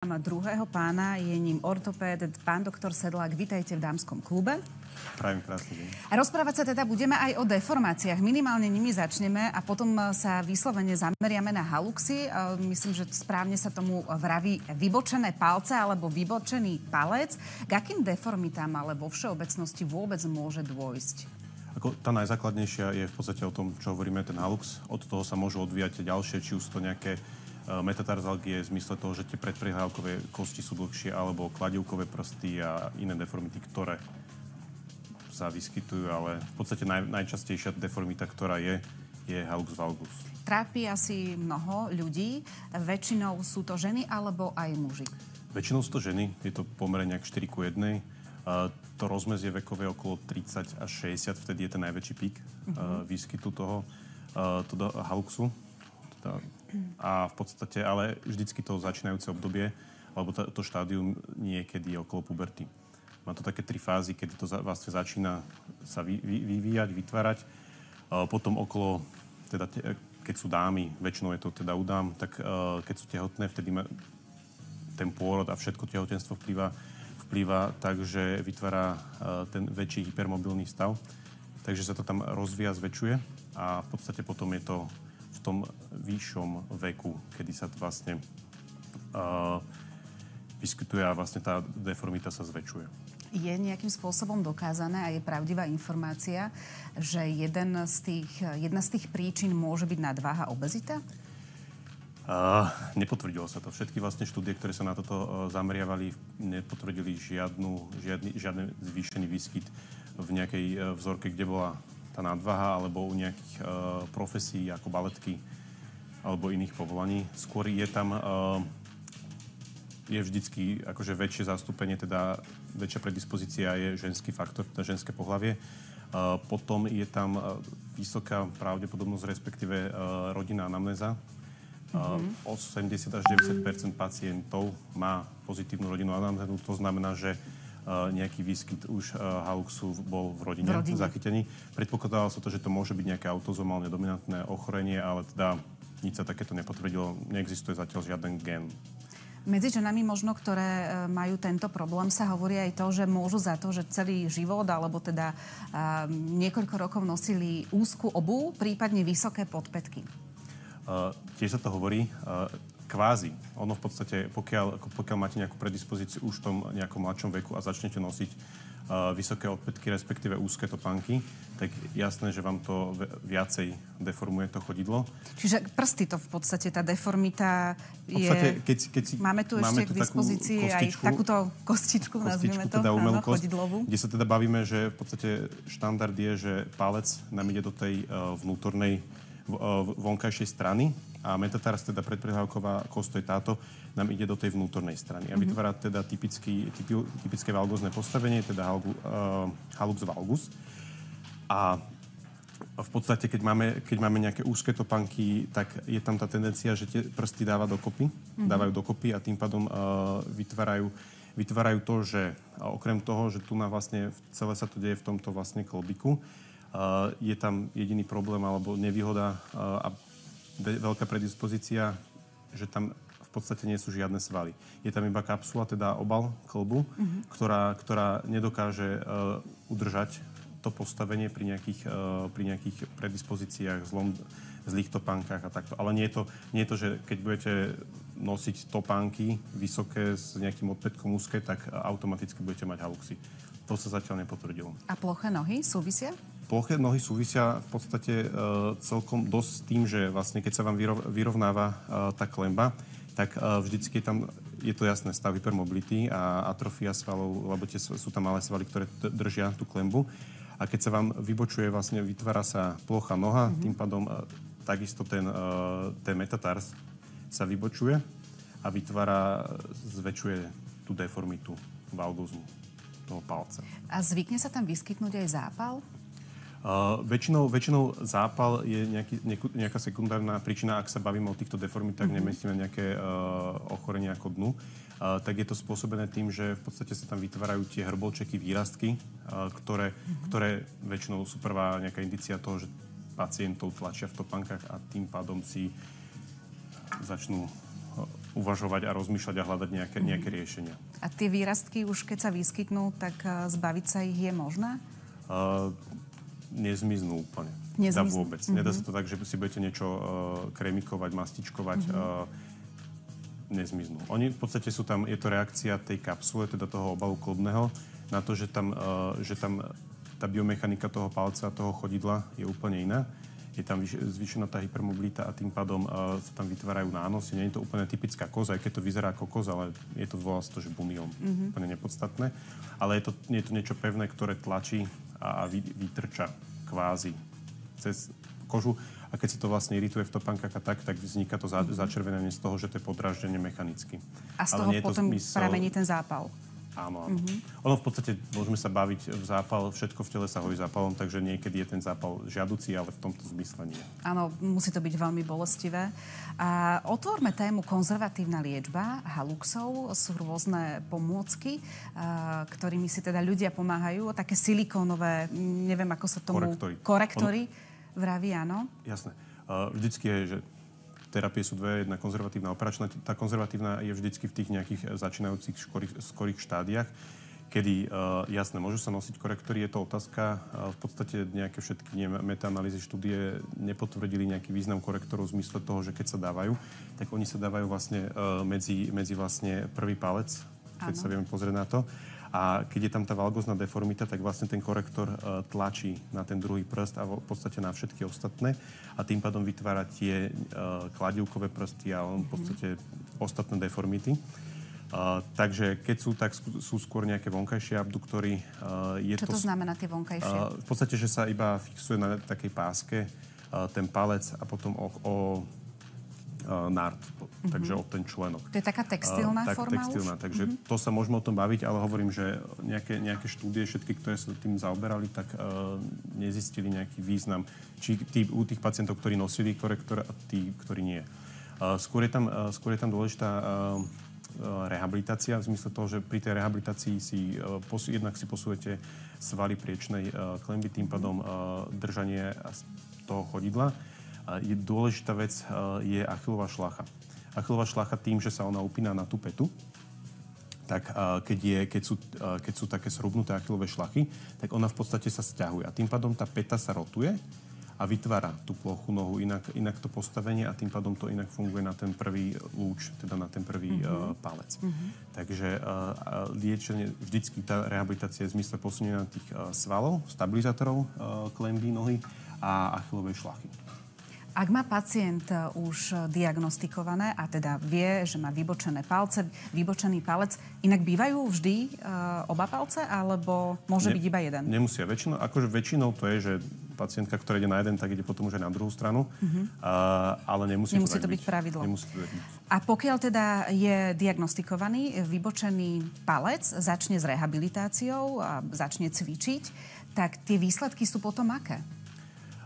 Mám druhého pána, je ním ortopéd, pán doktor Sedlák. Vítajte v Dámskom klube. Prajem krásny deň. A rozprávať sa teda budeme aj o deformáciách. Minimálne nimi začneme a potom sa vyslovene zameriame na haluxy. Myslím, že správne sa tomu vraví vybočené palce alebo vybočený palec. K akým deformitám ale vo všeobecnosti vôbec môže dôjsť? Tá najzákladnejšia je v podstate o tom, čo hovoríme, ten halux. Od toho sa môžu odvíjať ďalšie, či už to nejaké metatarzalgie v zmysle toho, že tie predprihľadkové kosti sú dlhšie, alebo kladivkové prsty a iné deformity, ktoré sa vyskytujú, ale v podstate najčastejšia deformita, ktorá je halux valgus. Trápi asi mnoho ľudí. Väčšinou sú to ženy alebo aj muži? Väčšinou sú to ženy. Je to pomerne nejak 4:1. To rozmezie vekové okolo 30 až 60, vtedy je ten najväčší pík výskytu toho haluxu. A v podstate, ale vždycky to začínajúce obdobie, alebo to štádium niekedy okolo puberty. Má to také 3 fázy, kedy to vlastne začína sa vyvíjať, vytvárať. Potom okolo, teda keď sú dámy, väčšinou je to teda u dám, tak keď sú tehotné, vtedy ten pôrod a všetko tehotenstvo vplýva tak, že vytvára ten väčší hypermobilný stav. Takže sa to tam rozvíja, zväčšuje a v podstate potom je to v tom vyššom veku, kedy sa to vlastne vyskytuje a vlastne tá deformita sa zväčšuje. Je nejakým spôsobom dokázané a je pravdivá informácia, že jedna z tých príčin môže byť nadváha, obezita? Nepotvrdilo sa to. Všetky vlastne štúdie, ktoré sa na toto zameriavali, nepotvrdili žiadny zvýšený výskyt v nejakej vzorke, kde bola tá nadváha, alebo u nejakých profesí ako baletky alebo iných povolaní. Skôr je tam je vždycky akože väčšie zastúpenie, teda väčšia predispozícia je ženský faktor, teda ženské pohlavie. Potom je tam vysoká pravdepodobnosť, respektíve rodinná anamnéza. 80 až 90% pacientov má pozitívnu rodinnú anamnézu. To znamená, že nejaký výskyt už haluxu bol v rodine zachytený. Predpokladalo sa to, že to môže byť nejaké autozomálne dominantné ochorenie, ale teda nič sa takéto nepotvrdilo. Neexistuje zatiaľ žiaden gen. Medzi ženami možno, ktoré majú tento problém, sa hovorí aj to, že môžu za to, že celý život, alebo teda niekoľko rokov nosili úzku obuv, prípadne vysoké podpätky. Tiež sa to hovorí. Kvázi. Ono v podstate, pokiaľ máte nejakú predispozíciu už v tom nejakom mladšom veku a začnete nosiť vysoké odpätky, respektíve úzke topánky, tak jasné, že vám to viacej deformuje to chodidlo. Čiže prsty to v podstate, tá deformita je... Máme tu ešte k dispozícii aj takúto kostičku, nazvime to, teda umelú kosť, chodidlovú. kde sa teda bavíme, že v podstate štandard je, že palec nám ide do tej vnútornej vonkajšej strany a metatars, teda predprihľadková kosť, to je táto, nám ide do tej vnútornej strany a vytvára teda typické valgózne postavenie, teda halux valgus. A v podstate, keď máme nejaké úzke topánky, tak je tam tá tendencia, že tie prsty dávajú dokopy a tým pádom vytvárajú to, že okrem toho, že tu na vlastne celé sa to deje v tomto vlastne klbiku, je tam jediný problém alebo nevýhoda a veľká predispozícia, že tam v podstate nie sú žiadne svaly. Je tam iba kapsula, teda obal klbu, ktorá nedokáže udržať to postavenie pri nejakých predispozíciách, zlých topánkach a takto. Ale nie je to, že keď budete nosiť topánky vysoké s nejakým odpätkom úzke, tak automaticky budete mať haluxy. To sa zatiaľ nepotvrdilo. A ploché nohy súvisia? Ploché nohy súvisia v podstate celkom dosť s tým, že vlastne keď sa vám vyrovnáva tá klemba, tak vždycky je to jasné stav hypermobility a atrofia svalov, lebo sú tam malé svaly, ktoré držia tú klembu. A keď sa vám vybočuje, vlastne vytvára sa plochá noha, tým pádom takisto ten metatars sa vybočuje a zväčšuje tú deformitu valgózu toho palca. A zvykne sa tam vyskytnúť aj zápal? Väčšinou zápal je nejaká sekundárna príčina, ak sa bavíme o týchto deformitách, nemyslíme nejaké ochorenie ako dnu, tak je to spôsobené tým, že v podstate sa tam vytvárajú tie hrbolčeky, výrastky, ktoré väčšinou sú prvá nejaká indícia toho, že pacientov tlačia v topánkach a tým pádom si začnú uvažovať a rozmýšľať a hľadať nejaké riešenia. A tie výrastky už keď sa vyskytnú, tak zbaviť sa ich je možné? Nezmiznú úplne. Vôbec. Nedá sa to tak, že si budete niečo kremikovať, mastičkovať. Nezmiznú. Oni v podstate sú tam, je to reakcia tej kapsule, teda toho obalu klbného, na to, že tam tá biomechanika toho palca, toho chodidla je úplne iná. Je tam zvýšená tá hypermobilita a tým pádom sa tam vytvárajú nánosy. Nie je to úplne typická koza, aj keď to vyzerá ako koza, ale je to, volá sa to, že bumiom. Úplne nepodstatné. Ale je to niečo pevné, ktoré tlačí a vytrča kvázi cez kožu. A keď si to vlastne irituje v topánkach a tak vzniká to začervenenie z toho, že to je podráždenie mechanicky. A z toho potom pramení ten zápal. Áno. Ono v podstate, môžeme sa baviť v zápal, všetko v tele sa hojí zápalom, takže niekedy je ten zápal žiaducí, ale v tomto zmysle nie. Áno, musí to byť veľmi bolestivé. A otvorme tému konzervatívna liečba haluxov. Sú rôzne pomôcky, ktorými si teda ľudia pomáhajú. Také silikónové, neviem ako sa tomu... Korektory. Vraví, áno? Jasné. Vždycky je, že terapie sú dve, jedna konzervatívna a operačná. Tá konzervatívna je vždycky v tých nejakých začínajúcich skorých štádiách, kedy, jasné, môžu sa nosiť korektory, je to otázka. V podstate nejaké všetky metaanalýzy štúdie nepotvrdili nejaký význam korektorov v zmysle toho, že keď sa dávajú, tak oni sa dávajú vlastne medzi vlastne prvý palec, keď sa vieme pozrieť na to. A keď je tam tá valgózna deformita, tak vlastne ten korektor tlačí na ten druhý prst a v podstate na všetky ostatné a tým pádom vytvára tie kladivkové prsty a v podstate ostatné deformity. Takže keď sú, tak sú skôr nejaké vonkajšie abduktory. Čo to znamená tie vonkajšie? V podstate, že sa iba fixuje na takej páske ten palec a potom o nárt, takže o ten členok. To je taká textilná forma textilná, už? Takže to sa môžeme o tom baviť, ale hovorím, že nejaké štúdie, všetky, ktoré sa tým zaoberali, tak nezistili nejaký význam. Či u tých pacientov, ktorí nosili korektor a tí, ktorí nie. Skôr je tam dôležitá rehabilitácia, v zmysle toho, že pri tej rehabilitácii jednak si posúvete svaly priečnej klenby, tým pádom držanie toho chodidla. Dôležitá vec je achilová šľacha. Achilová šľacha tým, že sa ona upína na tú petu, tak keď sú také srubnuté achilové šlachy, tak ona v podstate sa sťahuje. A tým pádom tá peta sa rotuje a vytvára tú plochu nohu, inak to postavenie a tým pádom to inak funguje na ten prvý lúč, teda na ten prvý palec. Takže liečenie, vždycky tá rehabilitácia je v zmysle posunenia tých svalov, stabilizátorov klenby nohy a achilovej šlachy. Ak má pacient už diagnostikované a teda vie, že má vybočené palce, vybočený palec, inak bývajú vždy oba palce, alebo môže byť iba jeden? Nemusia. Väčšinou to je, že pacientka, ktorá ide na jeden, tak ide potom už aj na druhú stranu, ale nemusí to byť pravidlo. A pokiaľ teda je diagnostikovaný vybočený palec, začne s rehabilitáciou a začne cvičiť, tak tie výsledky sú potom aké?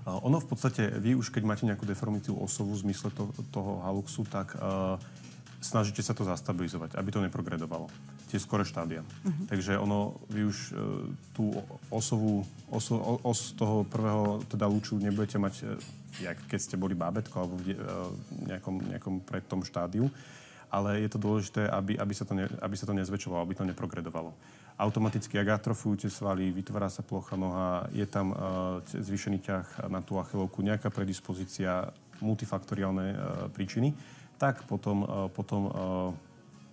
Ono v podstate, vy už keď máte nejakú deformitu osovú v zmysle toho haluxu, tak snažíte sa to zastabilizovať, aby to neprogredovalo. Tie skoré štádia. Takže vy už tú os toho prvého teda lúču nebudete mať, jak keď ste boli bábätko alebo v nejakom pred tom štádiu, ale je to dôležité, aby sa to nezväčšovalo, aby to neprogredovalo. Automaticky, ak atrofujú tie svaly, vytvára sa plocha noha, je tam zvýšený ťah na tú achilovku, nejaká predispozícia, multifaktoriálne príčiny, tak potom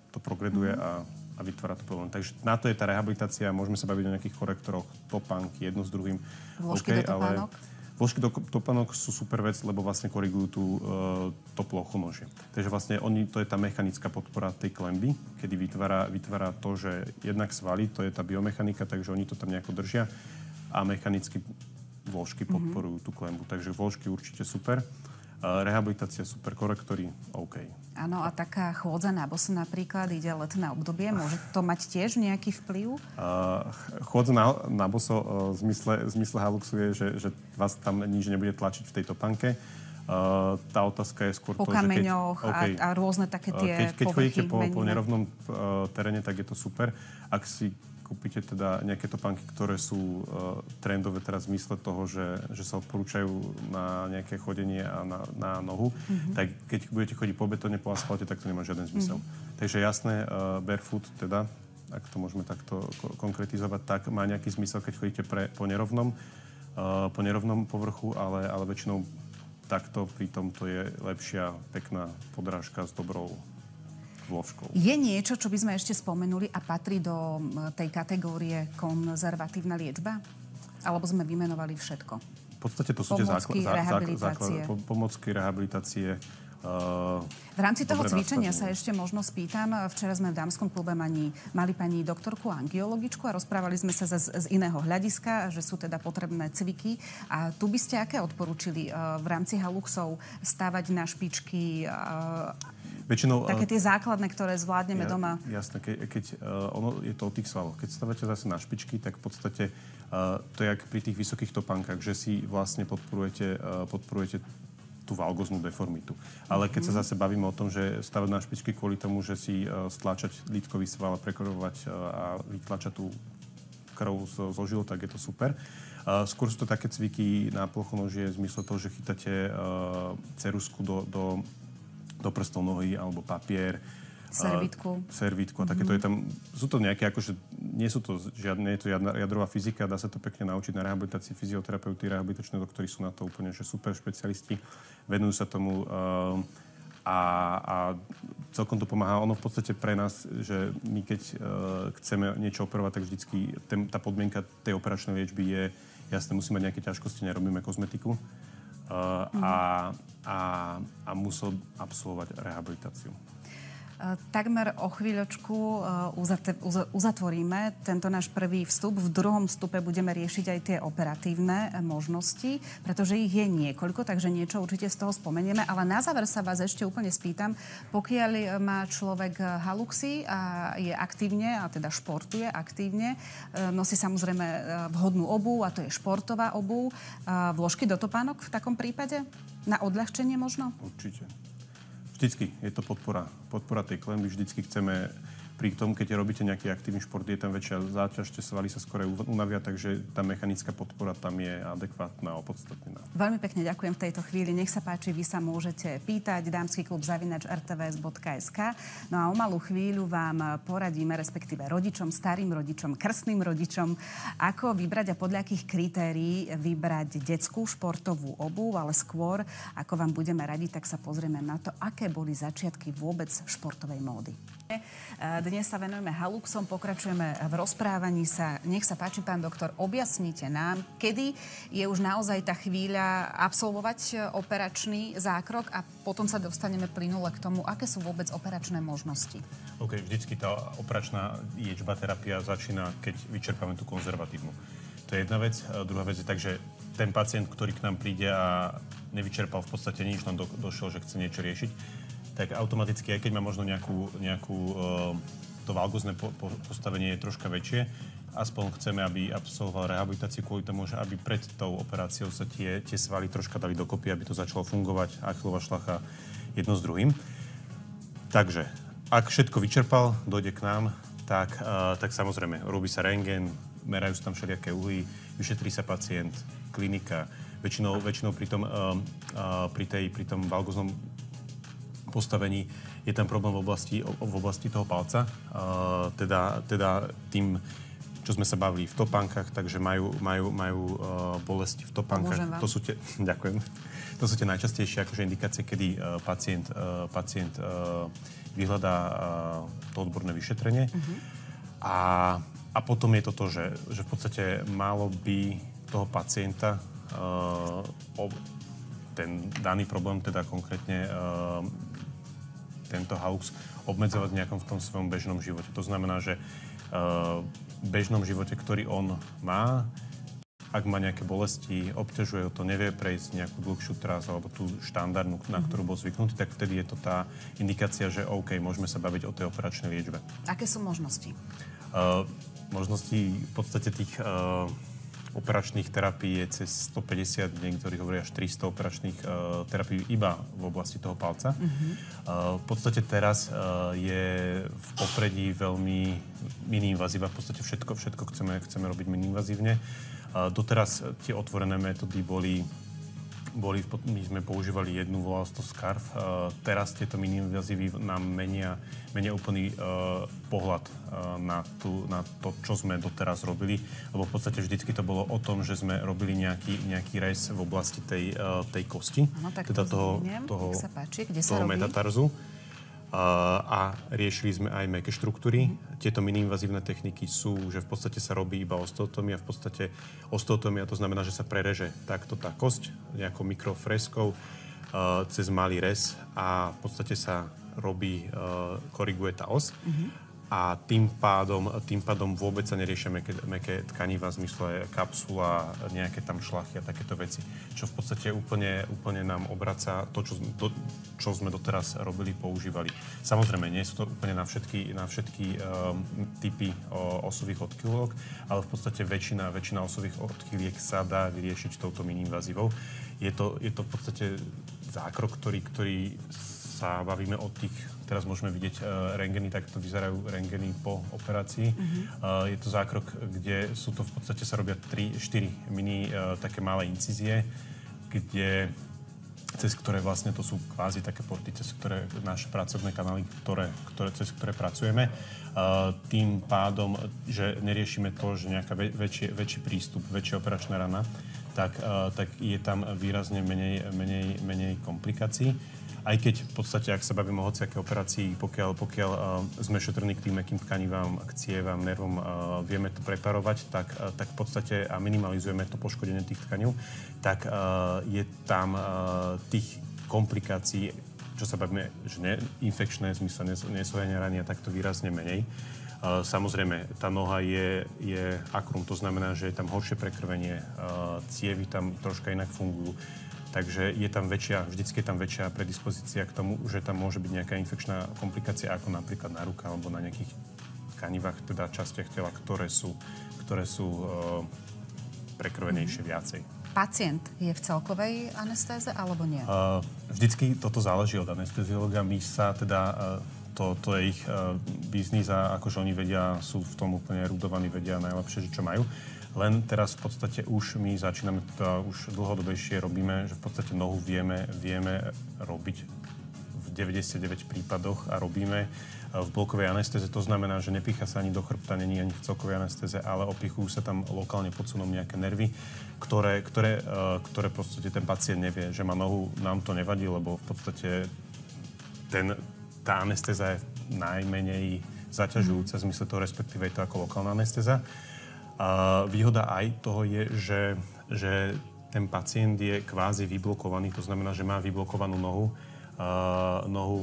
to progreduje a vytvára to problém. Takže na to je tá rehabilitácia, môžeme sa baviť o nejakých korektoroch, topánky, jedno s druhým. Vložky do topánok? Vložky do topánok sú super vec, lebo vlastne korigujú to plochonožie. Takže vlastne to je tá mechanická podpora tej klenby, kedy vytvára to, že jednak svaly, to je tá biomechanika, takže oni to tam nejako držia a mechanicky vložky podporujú tú klenbu. Takže vložky určite super. Rehabilitácia super, korektory OK. Áno, a taká chôdza na boso napríklad, ide letné obdobie, môže to mať tiež nejaký vplyv? Chôdza na boso v zmysle haluxu je, že vás tam nič nebude tlačiť v tej topánke. Tá otázka je skôr po kameňoch a rôzne také tie keď chodíte po nerovnom teréne, tak je to super. Ak si kúpite teda nejaké topánky, ktoré sú trendové teraz v zmysle toho, že sa odporúčajú na nejaké chodenie a na nohu, tak keď budete chodiť po betóne, po asfalte, tak to nemá žiaden zmysel. Takže jasné, barefoot teda, ak to môžeme takto konkretizovať, tak má nejaký zmysel, keď chodíte po nerovnom povrchu, ale väčšinou takto pri tomto je lepšia, pekná podrážka s dobrou vložkou. Je niečo, čo by sme ešte spomenuli a patrí do tej kategórie konzervatívna liečba? Alebo sme vymenovali všetko? V podstate to sú tie pomocky, rehabilitácie. V rámci toho cvičenia sa ešte možno spýtam. Včera sme v dámskom klube mali pani doktorku angiologičku a rozprávali sme sa z iného hľadiska, že sú teda potrebné cviky. A tu by ste aké odporúčili v rámci haluxov stávať na špičky? Väčšinou, také tie základné, ktoré zvládneme doma. Jasné, keď ono je to o tých svaloch. Keď stavate zase na špičky, tak v podstate to je jak pri tých vysokých topánkach, že si vlastne podporujete tú valgóznu deformitu. Ale keď sa zase bavíme o tom, že stavať na špičky kvôli tomu, že si stláčať lítkový sval a prekorovať a vytlačať tú krv zo žil, tak je to super. Skôr sú to také cviky na plochonožie v zmysle toho, že chytáte ceruzku do prstov nohy alebo papier. Servítku. A takéto je tam, sú to nejaké, akože nie je to žiadna jadrová fyzika, dá sa to pekne naučiť na rehabilitácii, fyzioterapeuti, rehabilitační doktori sú na to úplne, že super špecialisti, venujú sa tomu a celkom to pomáha. Ono v podstate pre nás, že my keď chceme niečo operovať, tak vždycky tá podmienka tej operačnej liečby je, jasné, musí mať nejaké ťažkosti, nerobíme kozmetiku a musel absolvovať rehabilitáciu. Takmer o chvíľočku uzatvoríme tento náš prvý vstup. V druhom vstupe budeme riešiť aj tie operatívne možnosti, pretože ich je niekoľko, takže niečo určite z toho spomenieme. Ale na záver sa vás ešte úplne spýtam, pokiaľ má človek haluxy a je aktívne, a teda športuje aktívne, nosí samozrejme vhodnú obuv, a to je športová obuv. Vložky do topánok v takom prípade? Na odľahčenie možno? Určite. Vždycky je to podpora tej klenby. Vždycky chceme, pri tom, keď robíte nejaký aktívny šport, je tam väčšia záťaž, tie svaly sa skôr unavia, takže tá mechanická podpora tam je adekvátna, opodstatnená. Veľmi pekne ďakujem v tejto chvíli. Nech sa páči, vy sa môžete pýtať damskyklub@rtvs.sk. No a o malú chvíľu vám poradíme, respektíve rodičom, starým rodičom, krstným rodičom, ako vybrať a podľa akých kritérií vybrať detskú športovú obuv, ale skôr, ako vám budeme radiť, tak sa pozrieme na to, aké boli začiatky vôbec športovej módy. Dnes sa venujeme haluxom, pokračujeme v rozprávaní sa. Nech sa páči, pán doktor, objasnite nám, kedy je už naozaj tá chvíľa absolvovať operačný zákrok a potom sa dostaneme plynule k tomu, aké sú vôbec operačné možnosti. OK, vždycky tá operačná liečba, terapia začína, keď vyčerpáme tú konzervatívnu. To je jedna vec. Druhá vec je tak, že ten pacient, ktorý k nám príde a nevyčerpal v podstate nič, len došiel, že chce niečo riešiť, tak automaticky, aj keď má možno nejakú to valgózne postavenie je troška väčšie, aspoň chceme, aby absolvoval rehabilitáciu kvôli tomu, že aby pred tou operáciou sa tie svaly troška dali dokopy, aby to začalo fungovať, Achillová šľacha jedno s druhým. Takže, ak všetko vyčerpal, dojde k nám, tak samozrejme, robí sa rentgen, merajú sa tam všelijaké uhly, vyšetrí sa pacient, klinika. Väčšinou pri tom valgóznom postavení je tam problém v oblasti toho palca. Teda tým, čo sme sa bavili v topánkach, takže majú bolesti v topánkach. Ďakujem. To sú tie najčastejšie akože indikácie, kedy pacient vyhľadá to odborné vyšetrenie. A potom je to to, že v podstate málo by toho pacienta ten daný problém, teda konkrétne tento halux, obmedzovať v nejakom v tom svojom bežnom živote. To znamená, že v bežnom živote, ktorý on má, ak má nejaké bolesti, obťažuje to, nevie prejsť nejakú dlhšiu trásu alebo tú štandardnú, na ktorú bol zvyknutý, tak vtedy je to tá indikácia, že OK, môžeme sa baviť o tej operačnej liečbe. Aké sú možnosti? Možnosti v podstate tých operačných terapií je cez 150, niektorí hovoria až 300 operačných terapií iba v oblasti toho palca. V podstate teraz je v popredí veľmi mini-invazíva. V podstate všetko chceme robiť mini-invazívne. Doteraz tie otvorené metódy my sme používali jednu, volalo sa to SCARF. Teraz tieto mini-invazívy nám menia úplný pohľad na to, čo sme doteraz robili. Lebo v podstate vždycky to bolo o tom, že sme robili nejaký rez v oblasti tej kosti. No, tak teda toho metatarzu. A riešili sme aj mäkké štruktúry. Tieto mini-invazívne techniky sú, že v podstate sa robí iba osteotómia. V podstate osteotómia to znamená, že sa prereže takto tá kosť nejakou mikrofreskou cez malý rez a v podstate sa robí, koriguje tá os. A tým pádom vôbec sa neriešia mäkké tkaniva v zmysle kapsula, nejaké tam šlachy a takéto veci. Čo v podstate úplne nám obraca to, čo sme doteraz robili, používali. Samozrejme, nie sú to úplne na všetky typy osových odchýlok, ale v podstate väčšina osových odchýliek sa dá vyriešiť touto mini-invazívou. Je to v podstate zákrok, ktorý sa bavíme o tých, teraz môžeme vidieť rentgeny, tak to vyzerajú rentgeny po operácii. Je to zákrok, kde sú to v podstate sa robia 3-4 mini také malé incízie, cez ktoré vlastne to sú kvázi také porty, cez ktoré naše pracovné kanály, cez ktoré pracujeme. Tým pádom, že neriešime to, že nejaká väčší prístup, väčšia operačná rana, tak je tam výrazne menej komplikácií. Aj keď v podstate, ak sa bavíme o hociaké operácii, pokiaľ sme šetrní k tým mäkkým tkanivám, k cievam, nervom, vieme to preparovať, tak v podstate a minimalizujeme to poškodenie tých tkanív, tak je tam tých komplikácií, čo sa bavíme, že infekčné, v zmysle nesojenia rany a takto výrazne menej. Samozrejme, tá noha je akrum, to znamená, že je tam horšie prekrvenie, cievy tam troška inak fungujú. Takže vždycky je tam väčšia predispozícia k tomu, že tam môže byť nejaká infekčná komplikácia, ako napríklad na ruke alebo na nejakých tkanivách, teda častiach tela, ktoré sú prekrvenejšie viacej. Pacient je v celkovej anestéze alebo nie? Vždycky toto záleží od anesteziológa. My sa teda, to je ich biznis a akože oni vedia, sú v tom úplne erudovaní, vedia najlepšie, čo majú. Len teraz v podstate už my začíname, už dlhodobejšie robíme, že v podstate nohu vieme robiť v 99 prípadoch a robíme v blokovej anestéze. To znamená, že nepícha sa ani do chrbta, není ani v celkovej anestéze, ale opichujú sa tam lokálne podsunom nejaké nervy, ktoré v podstate ten pacient nevie, že má nohu, nám to nevadí, lebo v podstate tá anestéza je najmenej zaťažujúca, v zmysle toho, respektíve je to ako lokálna anestéza. Výhoda aj toho je, že ten pacient je kvázi vyblokovaný, to znamená, že má vyblokovanú nohu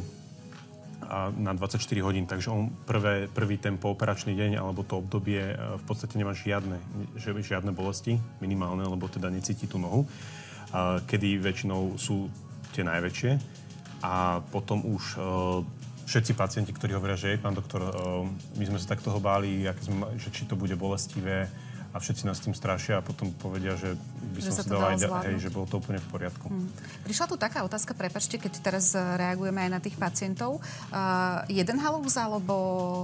na 24 hodín, takže on prvý ten pooperačný deň alebo to obdobie v podstate nemá žiadne bolesti, minimálne, lebo teda necíti tú nohu, kedy väčšinou sú tie najväčšie a potom už všetci pacienti, ktorí hovoria, že pán doktor, my sme sa tak toho báli, že či to bude bolestivé a všetci nás tým strašia a potom povedia, že by som si dala aj že bolo to úplne v poriadku. Prišla tu taká otázka, prepáčte, keď teraz reagujeme aj na tých pacientov. Jeden halux alebo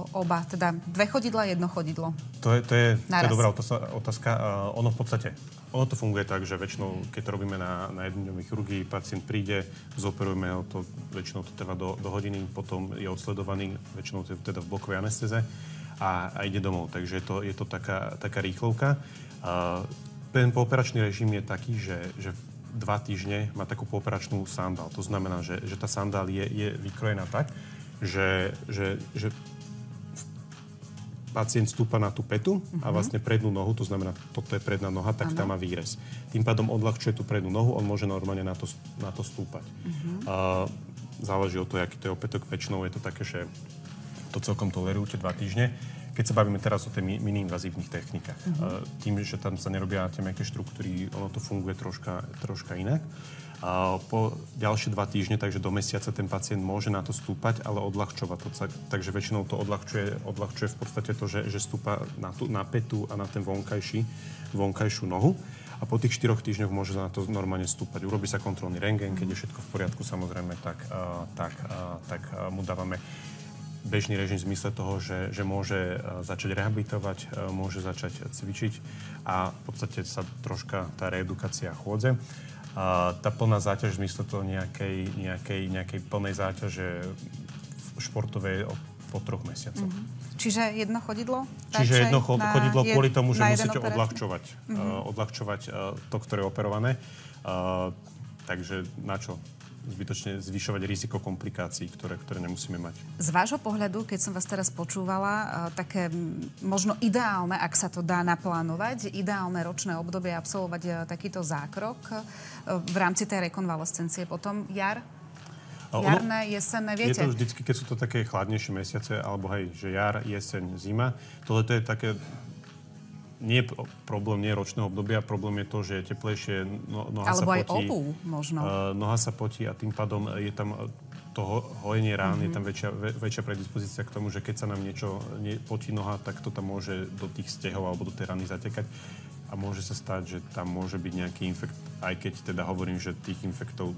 oba? Teda 2 chodidla, 1 chodidlo? To je dobrá otázka. Ono v podstate to funguje tak, že väčšinou, keď to robíme na jednodňovej chirurgii, pacient príde, zoperujeme ho, to väčšinou to trvá do hodiny, potom je odsledovaný, väčšinou teda v blokovej anestéze a ide domov. Takže je to taká rýchlovka. Ten pooperačný režim je taký, že 2 týždne má takú pooperačnú sandál. To znamená, že tá sandál je vykrojená tak, že pacient stúpa na tú petu a vlastne prednú nohu, to znamená, toto je predná noha, tak tam má výrez. Tým pádom odľahčuje tú prednú nohu, on môže normálne na to stúpať. Záleží od toho, aký to je opätok. Väčšinou je to také, že to celkom tolerujú, tie 2 týždne. Keď sa bavíme teraz o tej mini-invazívnych technikách. Tým, že tam sa nerobia tie mäkké štruktúry, ono to funguje troška inak. Po ďalšie 2 týždne, takže do mesiaca ten pacient môže na to stúpať, ale odľahčovať to. Takže väčšinou to odľahčuje v podstate to, že stúpa na pätu a na ten vonkajšiu nohu. A po tých 4 týždňoch môže na to normálne stúpať. Urobí sa kontrolný rentgen, keď je všetko v poriadku, samozrejme, tak mu dávame bežný režim v zmysle toho, že môže začať rehabilitovať, môže začať cvičiť a v podstate sa troška tá reedukácia chôdze. Tá plná záťaž v zmysle toho nejakej plnej záťaže športovej po 3 mesiacoch. Čiže jedno chodidlo? Čiže jedno chodidlo kvôli tomu, že musíte odľahčovať to, ktoré je operované. Takže na čo? Zbytočne zvyšovať riziko komplikácií, ktoré nemusíme mať. Z vášho pohľadu, keď som vás teraz počúvala, také možno ideálne, ak sa to dá naplánovať, ideálne ročné obdobie absolvovať takýto zákrok v rámci tej rekonvalescencie potom jarné, jesenné, viete? Je to vždycky, keď sú to také chladnejšie mesiace, alebo že jar, jeseň, zima. Tohle to je také problém nie je ročného obdobia, problém je to, že je teplejšie, noha alebo sa potí. Alebo aj obú možno. Noha sa potí a tým pádom je tam to hojenie rán, je tam väčšia predispozícia k tomu, že keď sa nám niečo potí noha, tak to tam môže do tých stehov alebo do tej rany zatekať. A môže sa stať, že tam môže byť nejaký infekt, aj keď teda hovorím, že tých infektov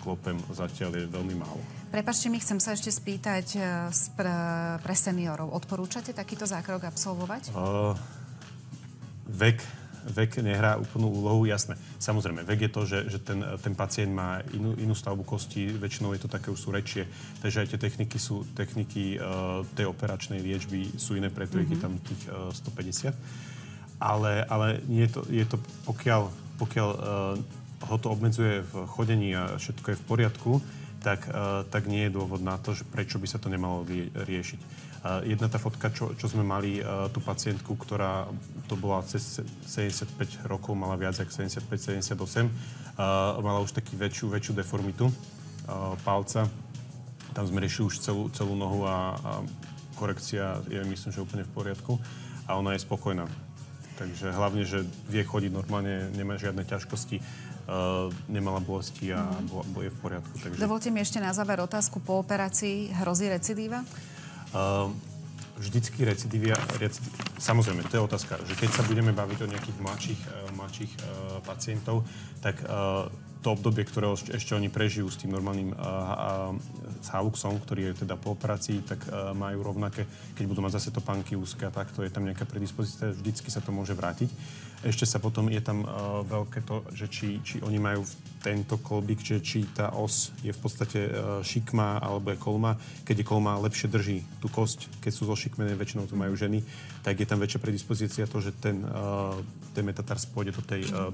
klopem zatiaľ je veľmi málo. Prepáčte mi, chcem sa ešte spýtať pre seniorov. Odporúčate takýto zákrok absolvovať? Vek nehrá úplnú úlohu, jasné. Samozrejme, vek je to, že ten pacient má inú stavbu kosti, väčšinou je to také, už sú rečie, takže aj tie techniky tej operačnej liečby sú iné, preto je tam tých 150. Ale je to pokiaľ ho to obmedzuje v chodení a všetko je v poriadku, tak nie je dôvod na to, že prečo by sa to nemalo riešiť. Jedna tá fotka, čo sme mali, tú pacientku, ktorá to bola cez 75 rokov, mala viac ako 75-78, mala už taký väčšiu deformitu palca. Tam sme riešili už celú nohu a korekcia je, myslím, že úplne v poriadku a ona je spokojná. Takže hlavne, že vie chodiť normálne, nemá žiadne ťažkosti, nemala bolesti a je v poriadku. Takže... Dovolte mi ešte na záver otázku. Po operácii hrozí recidíva? Vždycky recidívia, samozrejme, to je otázka, že keď sa budeme baviť o nejakých mladších pacientov, tak to obdobie, ktoré ešte oni prežijú s tým normálnym s haluxom, ktorý je teda po operácii, tak majú rovnaké, keď budú mať zase topánky úzke a takto, je tam nejaká predispozícia, vždycky sa to môže vrátiť. Ešte sa potom je tam veľké to, že či oni majú tento kolbík, či tá os je v podstate šikma alebo je kolma. Keď je kolma, lepšie drží tú kosť. Keď sú zošikmené, väčšinou to majú ženy, tak je tam väčšia predispozícia to, že ten metatars pôjde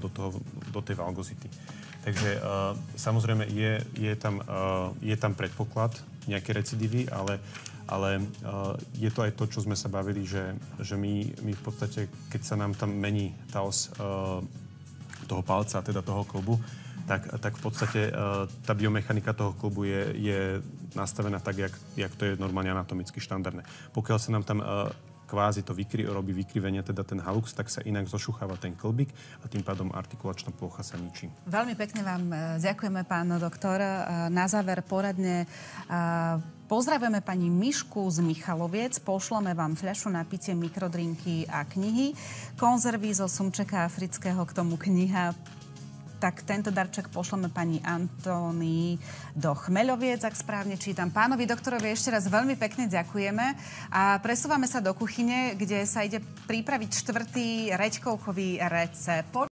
do tej valgozity. Takže samozrejme je tam predpoklad nejaké recidívy, ale je to aj to, čo sme sa bavili, že my v podstate, keď sa nám tam mení tá os toho palca, teda toho klobu, tak v podstate tá biomechanika toho klobu je nastavená tak, jak to je normálne anatomicky štandardné. Pokiaľ sa nám tam kvázi to robí vykrivenie, teda ten halux, tak sa inak zošucháva ten klbík a tým pádom artikulačná plocha sa ničí. Veľmi pekne vám ďakujeme, pán doktor. Na záver poradne pozdravujeme pani Mišku z Michaloviec. Pošleme vám fľašu na pitie, mikrodrinky a knihy. Konzervy zo sumčeka afrického, k tomu kniha. Tak tento darček pošleme pani Antónii do Chmeľoviec, ak správne čítam. Pánovi doktorovi ešte raz veľmi pekne ďakujeme a presúvame sa do kuchyne, kde sa ide pripraviť 4. reďkovkový recept.